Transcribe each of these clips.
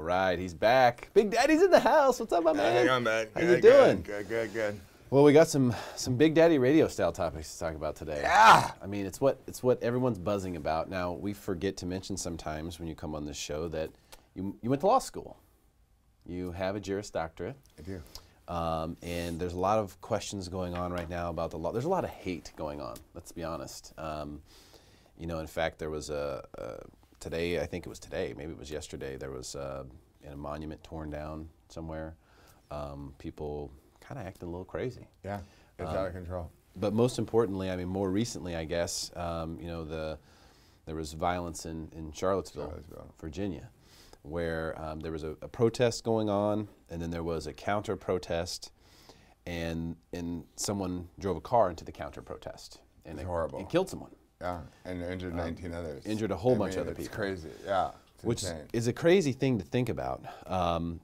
right, he's back. Big Daddy's in the house. What's up, my man? Hang on, man. How you doing? Good. Well, we got some Big Daddy radio style topics to talk about today. Yeah. I mean, it's what everyone's buzzing about. Now, we forget to mention sometimes when you come on this show that you went to law school. You have a Juris Doctorate. I do. And there's a lot of questions going on right now about the law. There's a lot of hate going on, let's be honest. You know, in fact, there was today, I think it was today, maybe it was yesterday, there was a monument torn down somewhere. People kind of acting a little crazy. Yeah, it's out of control. But most importantly, I mean, more recently, I guess, you know, there was violence in Charlottesville, Virginia, where there was a protest going on, and then there was a counter-protest, and someone drove a car into the counter-protest. It's horrible. And killed someone. Yeah, and injured 19 others. Injured a whole bunch of other people. It's crazy, yeah. Which insane. is a crazy thing to think about.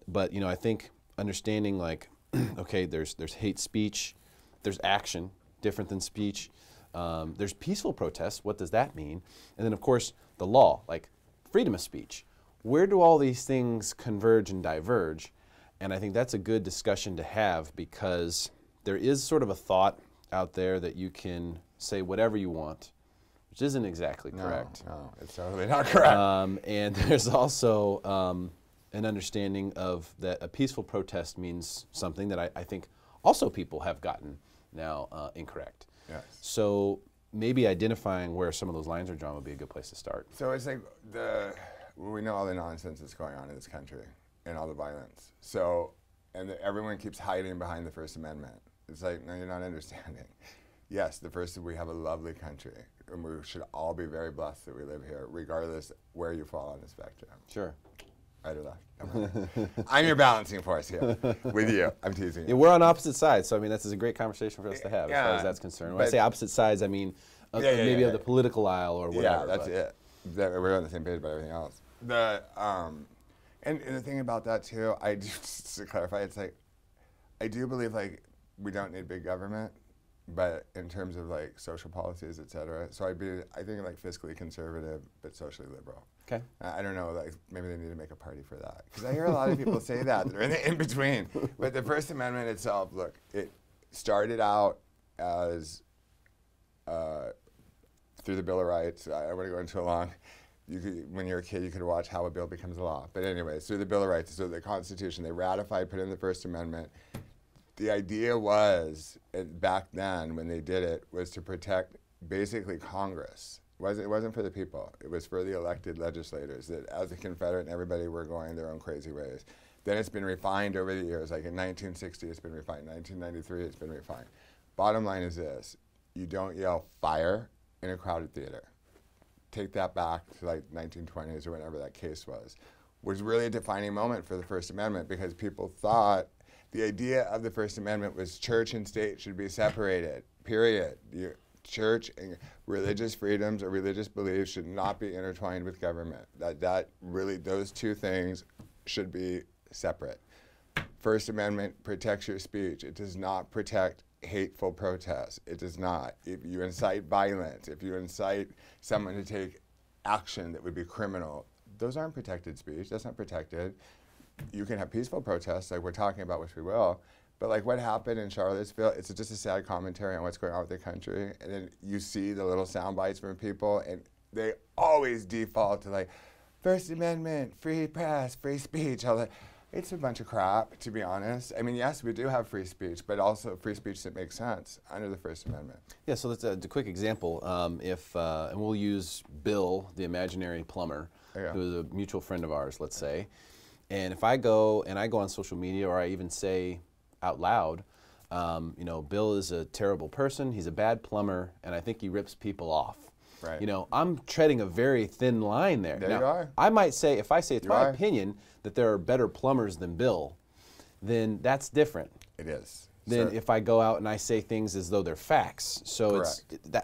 But, you know, I think understanding, like, okay, there's hate speech, there's action, different than speech. There's peaceful protests. What does that mean? And then, of course, the law, like freedom of speech. Where do all these things converge and diverge? And I think that's a good discussion to have, because there is sort of a thought out there that you can say whatever you want, which isn't exactly correct. No, it's totally not correct. And there's also an understanding of that a peaceful protest means something that I think also people have gotten now incorrect. Yes. So maybe identifying where some of those lines are drawn would be a good place to start. So it's like we know all the nonsense that's going on in this country and all the violence. So, and everyone keeps hiding behind the First Amendment. It's like, no, you're not understanding. Yes, we have a lovely country, and we should all be very blessed that we live here, regardless where you fall on the spectrum. Sure. Right or left? I'm your balancing force here with you. I'm teasing you. Yeah, we're on opposite sides, so I mean, this is a great conversation for us to have as far as that's concerned. When I say opposite sides, I mean maybe of the political aisle or whatever. Yeah, that's it. We're on the same page about everything else. And the thing about that too, just to clarify, it's like, I do believe like we don't need big government, but in terms of like social policies, et cetera. So I think like fiscally conservative, but socially liberal. Okay. I don't know, like maybe they need to make a party for that. Because I hear a lot of people say that are in the in-between. But the First Amendment itself, look, it started out as through the Bill of Rights. I don't want to go into a long. When you're a kid, you could watch how a bill becomes a law. But anyways, through the Bill of Rights, so the Constitution, they ratified, put in the First Amendment. The idea was, back then when they did it, was to protect basically Congress. It wasn't for the people. It was for the elected legislators, that as a Confederate and everybody were going their own crazy ways. Then it's been refined over the years. Like in 1960, it's been refined. 1993, it's been refined. Bottom line is this: you don't yell fire in a crowded theater. Take that back to like 1920s or whenever that case was really a defining moment for the First Amendment, because people thought the idea of the First Amendment was church and state should be separated, period. Church and religious freedoms or religious beliefs should not be intertwined with government. That really, those two things should be separate. First Amendment protects your speech. It does not protect hateful protests. It does not. If you incite violence, if you incite someone to take action that would be criminal, those aren't protected speech. That's not protected. You can have peaceful protests like we're talking about, which we will, but like what happened in Charlottesville, it's just a sad commentary on what's going on with the country. And then you see the little sound bites from people, and they always default to like, First Amendment, free press, free speech, all that. It's a bunch of crap, to be honest. I mean, yes, we do have free speech, but also free speech that makes sense under the First Amendment. Yeah, so that's a quick example. And we'll use Bill, the imaginary plumber, who is a mutual friend of ours, let's say. And if I go on social media, or I even say out loud, you know, Bill is a terrible person, he's a bad plumber, and I think he rips people off. Right. You know, I'm treading a very thin line there. There now, you are. I might say, if I say it's my opinion that there are better plumbers than Bill, then that's different. It is. Than if I go out and I say things as though they're facts. So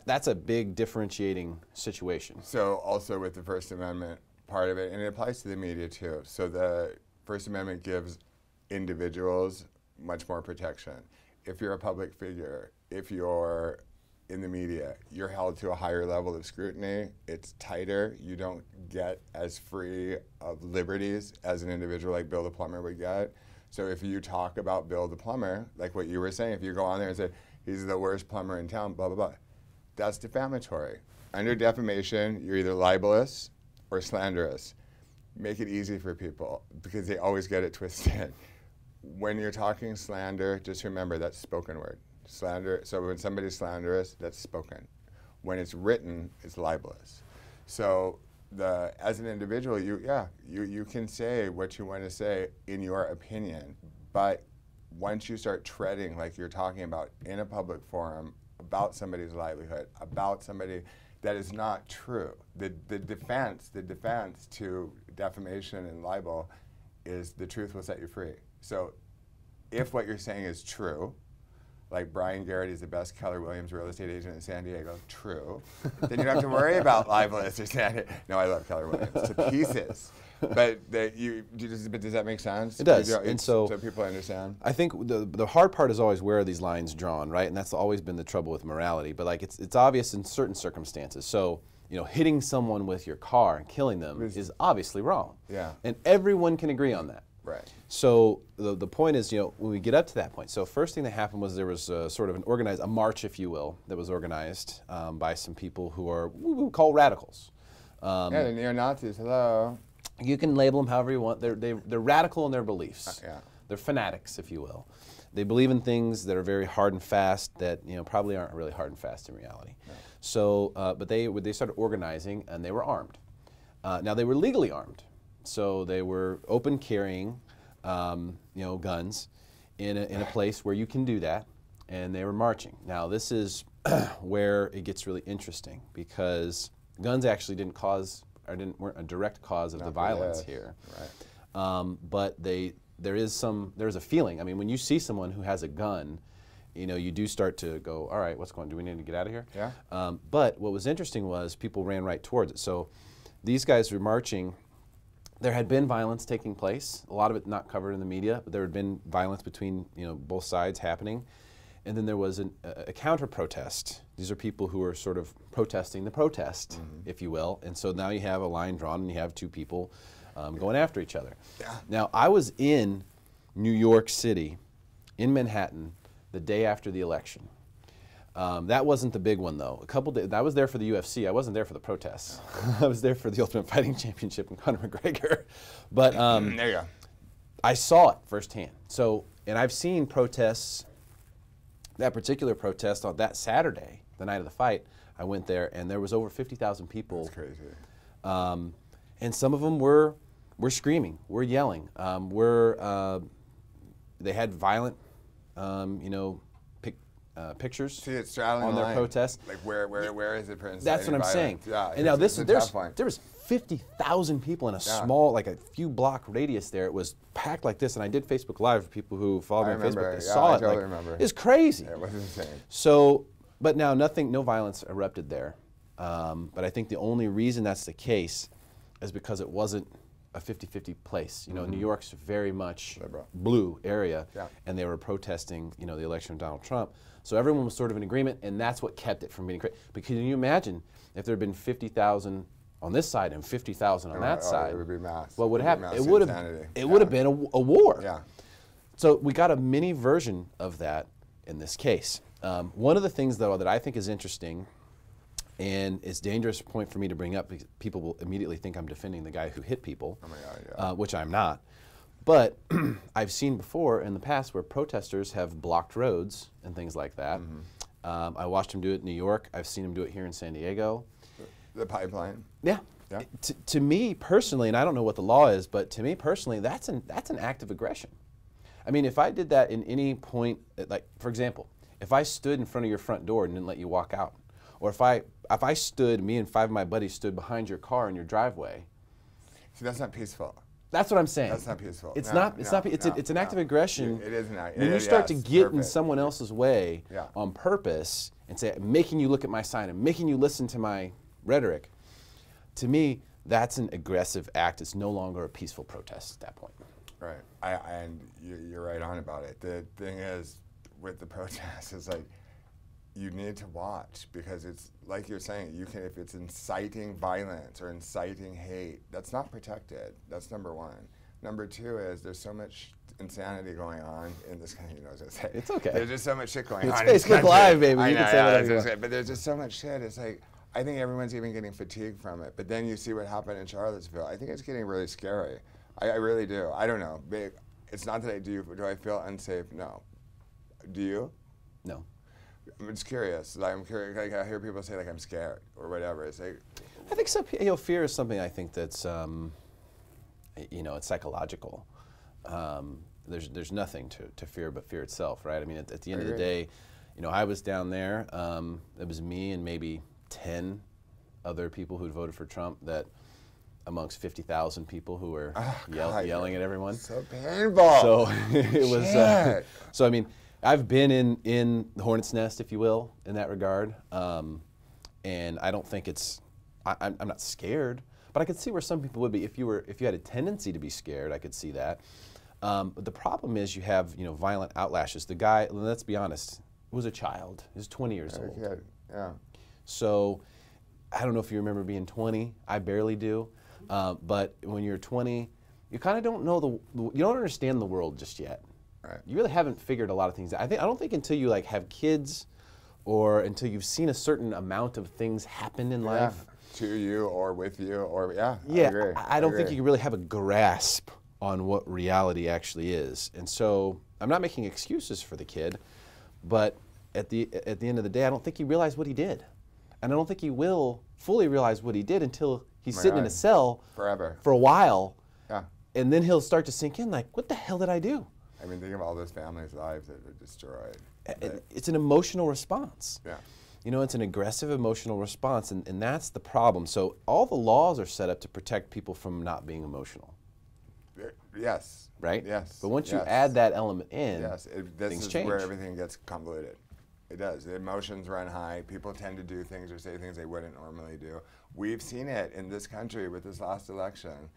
that's a big differentiating situation. So also with the First Amendment part of it, and it applies to the media too. So the First Amendment gives individuals much more protection. If you're a public figure, if you're in the media. You're held to a higher level of scrutiny. It's tighter. You don't get as free of liberties as an individual like Bill the plumber would get. So if you talk about Bill the plumber, like what you were saying, if you go on there and say, he's the worst plumber in town, blah, blah, blah, that's defamatory. Under defamation, you're either libelous or slanderous. Make it easy for people because they always get it twisted. When you're talking slander, just remember that's spoken word. Slander. So when somebody's slanderous, that's spoken. When it's written, it's libelous. So as an individual, you can say what you want to say in your opinion, but once you start treading like you're talking about in a public forum about somebody's livelihood, about somebody that is not true, the defense to defamation and libel is the truth will set you free. So if what you're saying is true, like Bryan Garrity is the best Keller Williams real estate agent in San Diego, true, then you don't have to worry about libelous or San Diego. No, I love Keller Williams to pieces. But does that make sense? It does. And so people understand. I think the hard part is always where are these lines drawn, right? And that's always been the trouble with morality. But like it's obvious in certain circumstances. So hitting someone with your car and killing them is obviously wrong. Yeah. And everyone can agree on that. Right. So the point is, when we get up to that point, so first thing that happened was there was sort of a march, if you will, that was organized by some people who are we would call radicals. The neo-Nazis, hello. You can label them however you want. They're radical in their beliefs. Yeah. They're fanatics, if you will. They believe in things that are very hard and fast that probably aren't really hard and fast in reality. No. So, but they started organizing and they were armed. Now they were legally armed. So they were open carrying, guns in a place where you can do that, and they were marching. Now this is where it gets really interesting because guns actually weren't a direct cause of the violence here. Right. But there's a feeling. I mean, when you see someone who has a gun, you do start to go, all right, what's going on? Do we need to get out of here? Yeah. But what was interesting was people ran right towards it. So these guys were marching. There had been violence taking place, a lot of it not covered in the media, but there had been violence between both sides happening. And then there was a counter-protest. These are people who are sort of protesting the protest, if you will. And so now you have a line drawn and you have two people going after each other. Yeah. Now, I was in New York City, in Manhattan, the day after the election. That wasn't the big one, though. A couple days, I was there for the UFC. I wasn't there for the protests. I was there for the Ultimate Fighting Championship and Conor McGregor. But there you go. I saw it firsthand. So, and I've seen protests. That particular protest on that Saturday, the night of the fight, I went there, and there was over 50,000 people. That's crazy. And some of them were screaming, were yelling, they had violent, pictures See, it's straddling on the their line. protests. Like where is it, Prince? That's what I'm saying. Yeah. And now there was 50,000 people in a small, like a few block radius there. It was packed like this, and I did Facebook Live for people who follow me on Facebook. They saw it. I totally remember. It's crazy. Yeah, it was insane. So, but now no violence erupted there. But I think the only reason that's the case is because it wasn't a 50-50 place. New York's very much blue area, and they were protesting, the election of Donald Trump. So everyone was sort of in agreement, and that's what kept it from being crazy. Because can you imagine if there had been 50,000 on this side and 50,000 on that side? It would be mass. What would happen? It would have been a war. Yeah. So we got a mini version of that in this case. One of the things, though, that I think is interesting, and it's a dangerous point for me to bring up because people will immediately think I'm defending the guy who hit people, Oh my God, yeah. which I'm not. But I've seen before in the past where protesters have blocked roads and things like that. I watched him do it in New York. I've seen him do it here in San Diego. The pipeline. Yeah. To me personally, and I don't know what the law is, but to me personally, that's an act of aggression. I mean, if I did that in any point, like for example, if I stood in front of your front door and didn't let you walk out, or if I stood, me and 5 of my buddies stood behind your car in your driveway. See, that's not peaceful. That's what I'm saying. That's not peaceful. It's not. It's an act of aggression. It is an act. When you start to get in someone else's way on purpose and say, making you look at my sign and making you listen to my rhetoric, to me, that's an aggressive act. It's no longer a peaceful protest at that point. Right. And you're right on about it. The thing is, with the protests, is like, you need to watch, because it's like you're saying, you can, if it's inciting violence or inciting hate, that's not protected. That's number one. Number two is there's so much insanity going on in this country. You know, as I say, it's okay. There's just so much shit going on. It's Facebook Live, baby. I You know, can say whatever you want. but there's just so much shit. It's like, I think everyone's even getting fatigued from it. But then you see what happened in Charlottesville. I think it's getting really scary. I really do. I don't know. It's not that I do. Do I feel unsafe? No. Do you? No. I'm just curious. Like, I'm curious. Like, I hear people say like I'm scared or whatever. It's like, I think fear is something I think that's it's psychological. There's nothing to fear but fear itself, right? I mean, at the end of the day, I was down there. It was me and maybe 10 other people who'd voted for Trump, that amongst 50,000 people who were yelling at everyone. So painful. So it was. So I mean, I've been in the hornet's nest, if you will, in that regard, and I don't think it's. I'm not scared, but I could see where some people would be. If you had a tendency to be scared, I could see that. But the problem is you have violent outlashes. The guy, let's be honest, was a child. He was 20 years old. Kid. Yeah. So I don't know if you remember being 20. I barely do. But when you're 20, you kind of don't know you don't understand the world just yet. Right. You really haven't figured a lot of things out. I don't think until you have kids, or until you've seen a certain amount of things happen in life. To you or with you or I agree. I don't think you can really have a grasp on what reality actually is. And so I'm not making excuses for the kid, but at the end of the day, I don't think he realized what he did. And I don't think he will fully realize what he did until he's sitting in a cell forever for a while. Yeah. And then he'll start to sink in like, what the hell did I do? I mean, think of all those families' lives that were destroyed. It's an emotional response. Yeah. It's an aggressive emotional response, and that's the problem. So all the laws are set up to protect people from not being emotional. Yes. Right? Yes. But once you add that element in, this is change. where everything gets convoluted. It does. The emotions run high. People tend to do things or say things they wouldn't normally do. We've seen it in this country with this last election.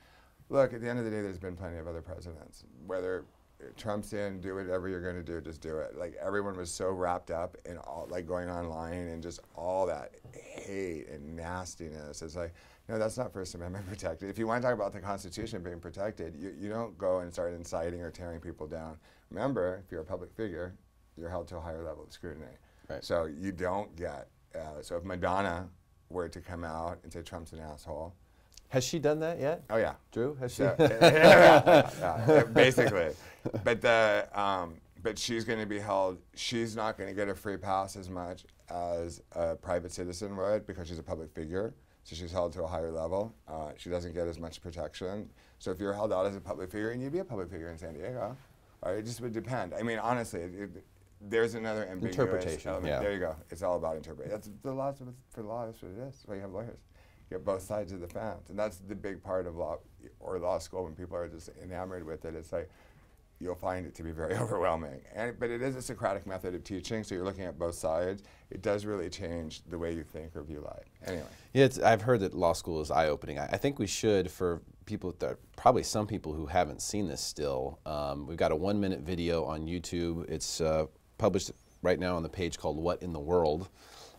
Look, at the end of the day, there's been plenty of other presidents. Whether Trump's in, do whatever you're going to do, just do it. Like, everyone was so wrapped up in all, like, going online and just all that hate and nastiness. It's like, no, that's not First Amendment protected. If you want to talk about the Constitution being protected, you don't go and start inciting or tearing people down. Remember, if you're a public figure, you're held to a higher level of scrutiny. Right. So you don't get, so if Madonna were to come out and say Trump's an asshole. Has she done that yet? Oh yeah. Drew, has she? Basically. But she's going to be held, she's not going to get a free pass as much as a private citizen would, because she's a public figure. So she's held to a higher level. She doesn't get as much protection. So if you're held out as a public figure, and you'd be a public figure in San Diego, it just would depend. I mean, honestly, there's another ambiguous interpretation. element. Yeah. There you go. It's all about interpretation. That's the law. For the law, that's what it is. That's why you have lawyers. You get both sides of the fence, and that's the big part of law or law school. When people are just enamored with it, it's like you'll find it to be very overwhelming. But it is a Socratic method of teaching, so you're looking at both sides. It does really change the way you think or view life. Anyway. Yeah, I've heard that law school is eye-opening. I think we should, for people, probably some people who haven't seen this still, we've got a 1-minute video on YouTube. It's published right now on the page called What in the World.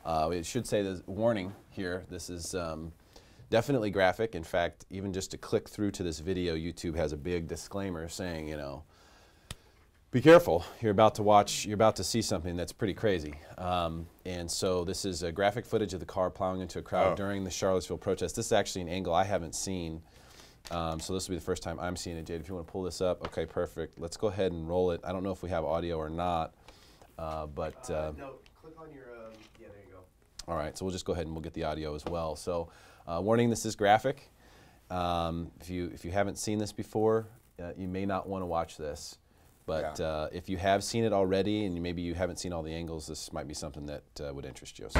It should say there's warning here. This is definitely graphic. In fact, even just to click through to this video, YouTube has a big disclaimer saying, be careful. You're about to see something that's pretty crazy. And so this is graphic footage of the car plowing into a crowd during the Charlottesville protest. This is actually an angle I haven't seen. So this will be the first time I'm seeing it. Jade, if you want to pull this up, okay, perfect. Let's go ahead and roll it. I don't know if we have audio or not, no, click on your, yeah, there you go. All right, so we'll just go ahead and we'll get the audio as well. So, warning, this is graphic. If you haven't seen this before, you may not want to watch this. But if you have seen it already and maybe you haven't seen all the angles, this might be something that would interest you. So.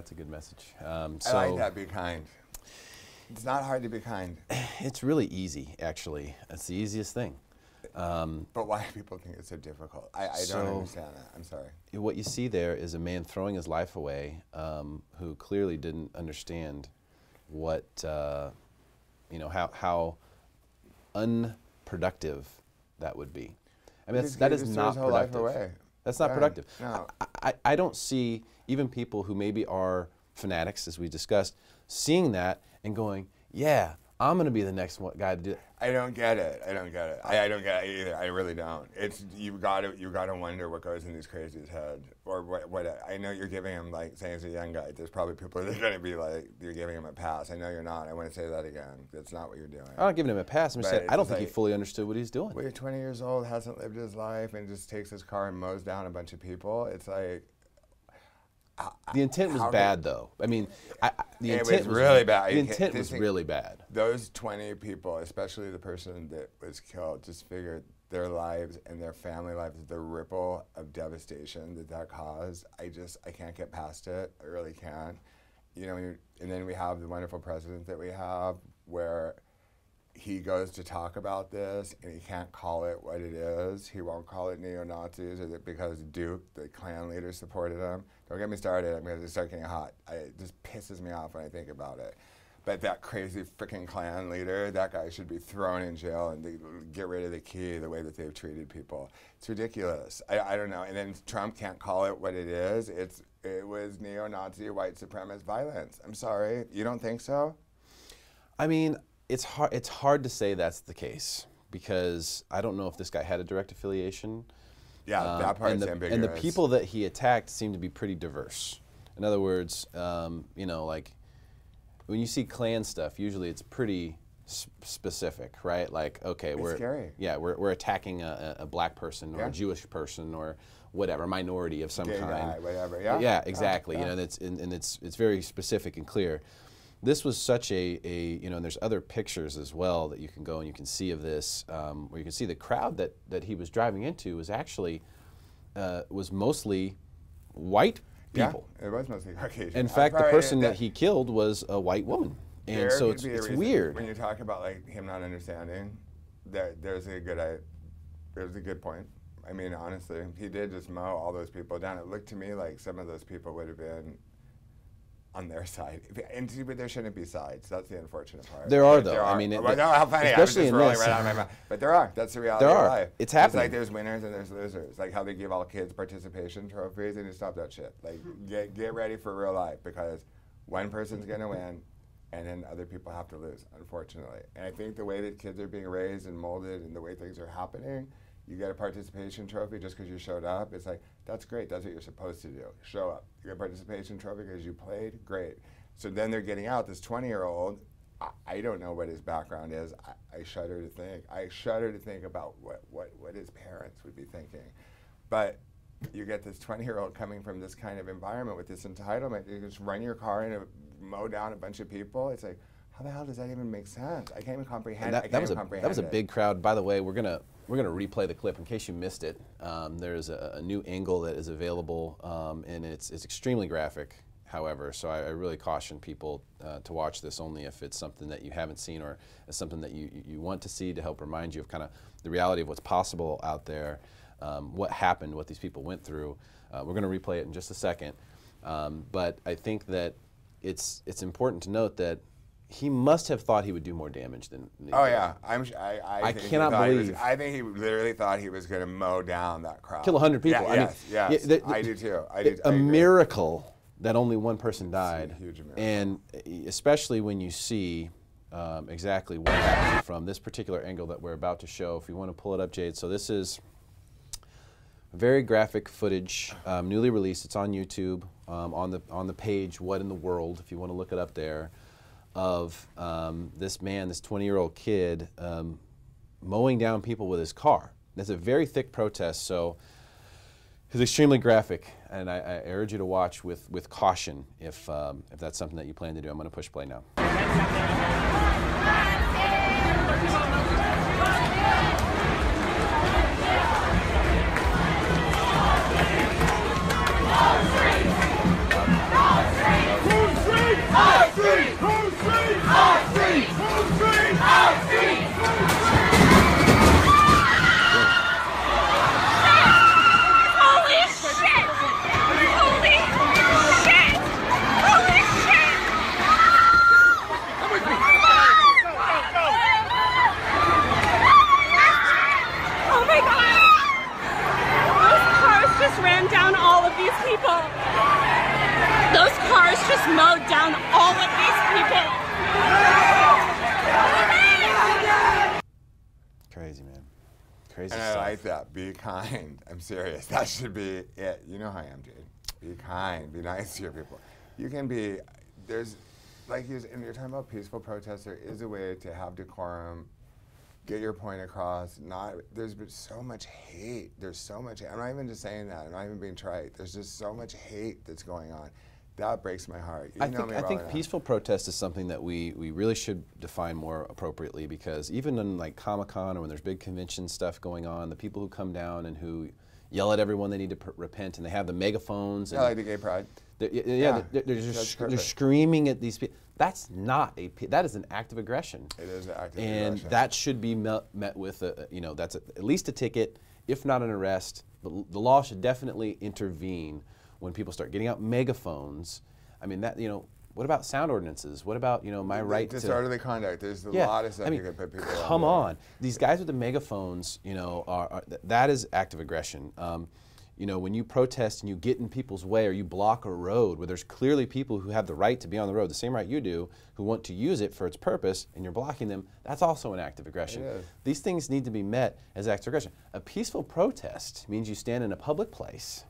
that's a good message. I like that. Be kind. It's not hard to be kind. It's really easy, actually. It's the easiest thing. But why do people think it's so difficult? I don't understand that. I'm sorry. What you see there is a man throwing his life away who clearly didn't understand what, how unproductive that would be. I mean, that is not productive. That's not productive. No. I don't see even people who maybe are fanatics, as we discussed, seeing that and going, yeah, I'm going to be the next guy to do it. I don't get it. I don't get it. I don't get it either. I really don't. It's you got to wonder what goes in these crazies' head, or what. I know you're giving him, like, saying he's a young guy. There's probably people that are going to be like, you're giving him a pass. I know you're not. I want to say that again. That's not what you're doing. I'm not giving him a pass. I'm just saying I don't think he fully understood what he's doing. Well, you're 20 years old, hasn't lived his life, and just takes his car and mows down a bunch of people. It's like. The intent was bad, though. I mean, the intent was really bad. The intent was really bad. Those 20 people, especially the person that was killed, just figured their lives and their family lives, the ripple of devastation that caused. I can't get past it. I really can't. You know, and then we have the wonderful president that we have, where he goes to talk about this, and he can't call it what it is. He won't call it neo-Nazis, or because Duke, the Klan leader, supported him. Don't get me started. I'm going to start getting hot. It just pisses me off when I think about it. But that crazy freaking Klan leader, that guy should be thrown in jail and they get rid of the key, the way that they've treated people. It's ridiculous. I don't know. And then Trump can't call it what it is. It was neo-Nazi, white supremacist violence. I'm sorry. You don't think so? I mean, it's hard to say that's the case, because I don't know if this guy had a direct affiliation. Yeah, that part's ambiguous. And the people that he attacked seem to be pretty diverse. In other words, like when you see Klan stuff, usually it's pretty specific, right? Like, okay, we're attacking a black person or a Jewish person or whatever, minority of some Gay kind. Guy, whatever. Yeah. Yeah, exactly. Yeah. It's very specific and clear. This was such and there's other pictures as well that you can go and you can see of this, where you can see the crowd that he was driving into was actually, was mostly white people. Yeah, it was mostly Caucasian. In fact, the person that he killed was a white woman. And so it's weird. When you talk about, like, him not understanding, there's a good point. I mean, honestly, he did just mow all those people down. It looked to me like some of those people would have been on their side, but there shouldn't be sides. That's the unfortunate part. There are, though. I mean, how funny! Especially I was just rolling in this. right out of my mouth. But there are. That's the reality of life. It's happening. It's like there's winners and there's losers. Like how they give all kids participation trophies, and you stop that shit. Like get ready for real life, because one person's gonna win, and then other people have to lose, unfortunately. And I think the way that kids are being raised and molded, and the way things are happening, you get a participation trophy just because you showed up. It's like, that's great. That's what you're supposed to do. Show up. You get a participation trophy because you played. Great. So then they're getting out. This 20-year-old, I don't know what his background is. I shudder to think. I shudder to think about what his parents would be thinking. But you get this 20-year-old coming from this kind of environment with this entitlement. You just run your car and mow down a bunch of people. It's like, how the hell does that even make sense? I can't even comprehend. That was a big crowd. By the way, we're gonna replay the clip in case you missed it. There's a new angle that is available, and it's extremely graphic. However, so I really caution people to watch this only if it's something that you haven't seen, or it's something that you want to see to help remind you of kind of the reality of what's possible out there, what happened, what these people went through. We're going to replay it in just a second, but I think that it's important to note that he must have thought he would do more damage than. Yeah, I cannot believe. I think he literally thought he was going to mow down that crowd. Kill 100 people. Yes, I do too. A miracle that only one person died, it's a huge miracle. And especially when you see exactly what happened from this particular angle that we're about to show. If you want to pull it up, Jade. So this is very graphic footage, newly released. It's on YouTube, on the page What in the World, if you want to look it up there, of this man, this 20-year-old kid, mowing down people with his car. It's a very thick protest, so it's extremely graphic, and I urge you to watch with caution if that's something that you plan to do. I'm going to push play now. people. Those cars just mowed down all of these people. Crazy, man. Crazy And stuff. I like that. Be kind. I'm serious. That should be it. You know how I am, dude. Be kind. Be nice to your people. You can be, there's, like and you're talking about peaceful protests, there is a way to have decorum, get your point across. There's been so much hate. There's so much hate. I'm not even just saying that. I'm not even being trite. There's just so much hate that's going on. That breaks my heart. I think peaceful protest is something that we really should define more appropriately, because even in like Comic-Con or when there's big convention stuff going on, the people who come down and who yell at everyone they need to repent, and they have the megaphones. Yeah, like the gay pride. They're screaming at these people. That's not that is an act of aggression. It is an act of aggression. And that should be met with that's at least a ticket, if not an arrest. The law should definitely intervene when people start getting out megaphones. I mean, what about sound ordinances? What about, my right to disorderly conduct? There's a lot of stuff you could put people come on. These guys with the megaphones, that is active aggression. When you protest and you get in people's way, or you block a road where there's clearly people who have the right to be on the road, the same right you do, who want to use it for its purpose, and you're blocking them, that's also an act of aggression. These things need to be met as acts of aggression. A peaceful protest means you stand in a public place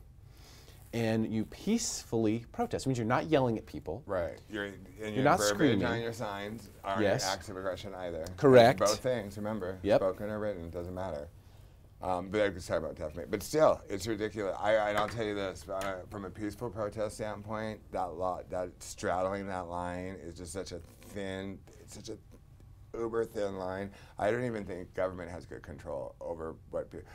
and you peacefully protest. It means you're not yelling at people. Right. You're not screaming. On your signs aren't acts of aggression either. Correct. Both things, remember. Yep. Spoken or written, it doesn't matter. But I could talk about defamation. But still, it's ridiculous. I'll tell you this, from a peaceful protest standpoint, that straddling that line is just such a uber thin line. I don't even think government has good control over what people,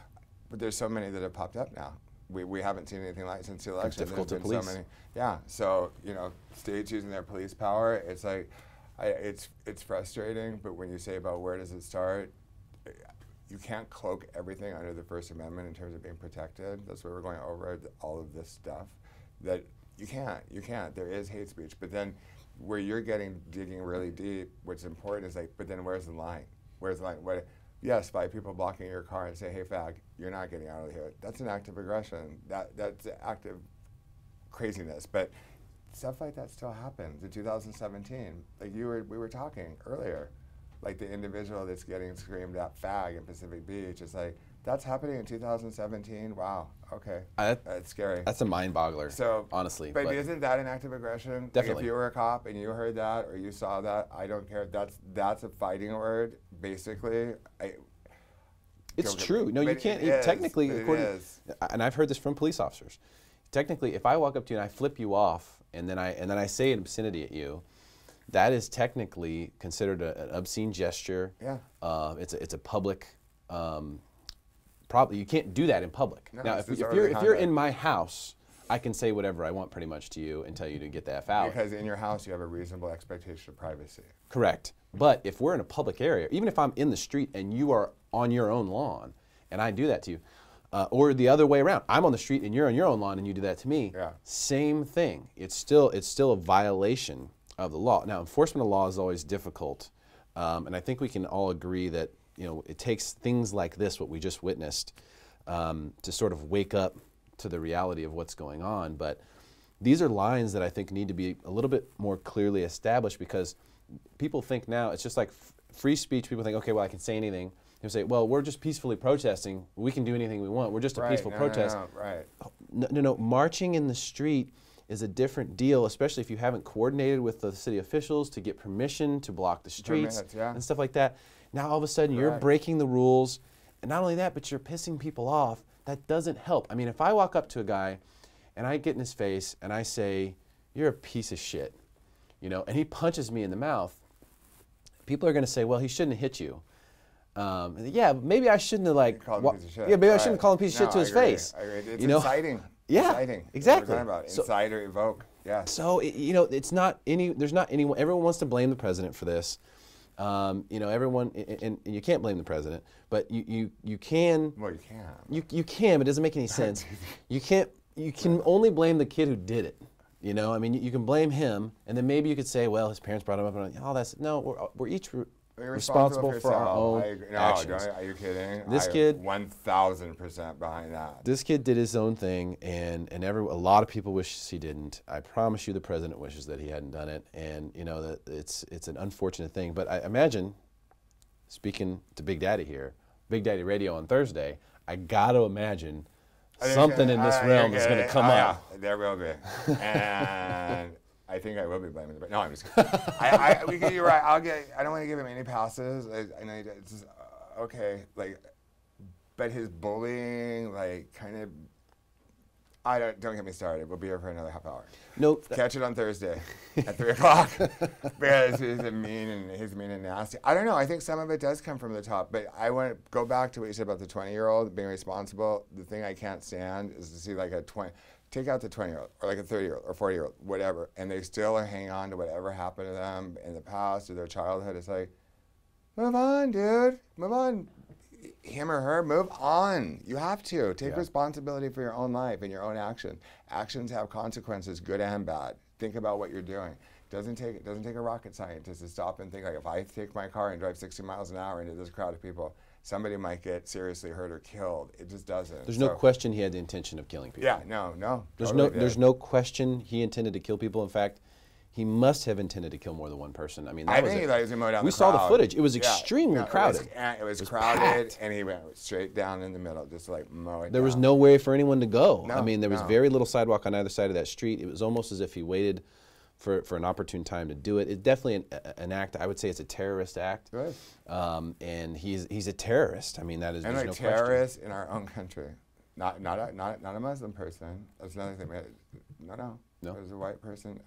but there's so many that have popped up now. We haven't seen anything like since the election. It's difficult to There's police. So many, yeah, so states using their police power. It's like, it's frustrating. But when you say about where does it start, you can't cloak everything under the First Amendment in terms of being protected. That's why we're going over all of this stuff. That you can't. There is hate speech, but then where you're digging really deep, what's important is but then where's the line? Where's the line? Yes, 5 people blocking your car and say, hey, fag, you're not getting out of here. That's an act of aggression. That's an act of craziness. But stuff like that still happens in 2017. Like we were talking earlier, like the individual that's getting screamed at fag in Pacific Beach. It's like, that's happening in 2017? Wow, okay. That's scary. That's a mind boggler, so, honestly. But isn't that an act of aggression? Definitely. Like if you were a cop and you heard that or you saw that, I don't care. That's a fighting word, basically. It's true. No, you can't. Technically, and I've heard this from police officers. Technically, if I walk up to you and I flip you off, and then I say an obscenity at you, that is technically considered an obscene gesture. Yeah. It's a public. Probably you can't do that in public. No, now, if you're in my house, I can say whatever I want pretty much to you and tell you to get the F out. Because in your house you have a reasonable expectation of privacy. Correct. But if we're in a public area, even if I'm in the street and you are on your own lawn, and I do that to you, or the other way around, I'm on the street and you're on your own lawn and you do that to me. Yeah. Same thing. It's still a violation of the law. Now, enforcement of law is always difficult, and I think we can all agree that it takes things like this, what we just witnessed, to sort of wake up to the reality of what's going on. But these are lines that I think need to be a little bit more clearly established, because people think now it's just like free speech. People think, okay, well, I can say anything. They say, well, we're just peacefully protesting. We can do anything we want. We're just a peaceful protest. No, marching in the street is a different deal, especially if you haven't coordinated with the city officials to get permission to block the streets and stuff like that. Now all of a sudden you're breaking the rules, and not only that, but you're pissing people off. That doesn't help. I mean, if I walk up to a guy and I get in his face and I say, you're a piece of shit, and he punches me in the mouth, people are going to say, well, he shouldn't have hit you. Yeah, maybe I shouldn't have maybe I shouldn't have called him a piece of shit to his face. I agree. It's inciting. Yeah, inciting. Exactly. What we're talking about. Incite or evoke. Yeah. So it's not there's not anyone. Everyone wants to blame the president for this. Everyone, and you can't blame the president, but you can. Well, you can. You can, but it doesn't make any sense. You can't. You can only blame the kid who did it. I mean, you can blame him, and then maybe you could say, well, his parents brought him up, and all that's no. We're each responsible for our own actions. Are you kidding? This kid, 1,000% behind that. This kid did his own thing, and a lot of people wish he didn't. I promise you, the president wishes that he hadn't done it, and you know that it's an unfortunate thing. But I imagine, speaking to Big Daddy here, Big Daddy Radio on Thursday, I got to imagine something in this realm is going to come up. Yeah, there will be, and I think I will be blaming the. No, I'm just kidding. You're right. I don't want to give him any passes. I know it's just, okay, like, but his bullying, like, kind of. Don't get me started. We'll be here for another half hour. Nope. Catch it on Thursday at 3 o'clock because he's mean and nasty. I don't know. I think some of it does come from the top, but I want to go back to what you said about the 20-year-old being responsible. The thing I can't stand is to see like take out the 20-year-old or like a 30-year-old or 40-year-old, whatever, and they still are hanging on to whatever happened to them in the past or their childhood. It's like, move on, dude. Move on. Him or her, move on. You have to take responsibility for your own life and your own actions. Actions have consequences, good and bad. Think about what you're doing. It doesn't take a rocket scientist to stop and think like, if I take my car and drive 60 miles an hour into this crowd of people, somebody might get seriously hurt or killed. It just doesn't. There's no question he had the intention of killing people. Yeah, no. There's no question he intended to kill people. In fact, he must have intended to kill more than one person. I mean, I think he thought he was going to mow down we the saw crowd. the footage. It was extremely crowded. It was crowded, packed. and he went straight down in the middle, just like mow it There down. was no way for anyone to go. No, I mean, there was very little sidewalk on either side of that street. It was almost as if he waited for an opportune time to do it. It's definitely an act. I would say it's a terrorist act. Right. And he's a terrorist. I mean, that is. And there's like no terrorists in our own country, not a Muslim person. That's another thing. No. It was a white person.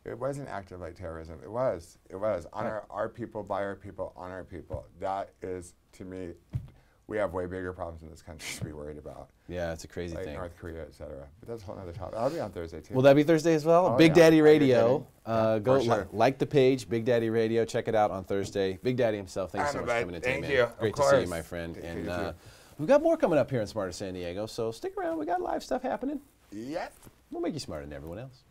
It wasn't acted like terrorism. It was. Honor our people, by our people, on our people. That is, to me, we have way bigger problems in this country to be worried about. Yeah, it's a crazy like thing. North Korea, et cetera. But that's a whole other topic. I'll be on Thursday, too. Will that be Thursday as well? Oh, Big yeah. Daddy Radio. Go sure. like the page, Big Daddy Radio. Check it out on Thursday. Big Daddy himself, thanks so much for coming in today, man. Thank you. Great to see you, my friend. And we've got more coming up here in Smarter San Diego, so stick around. We got live stuff happening. Yes. We'll make you smarter than everyone else.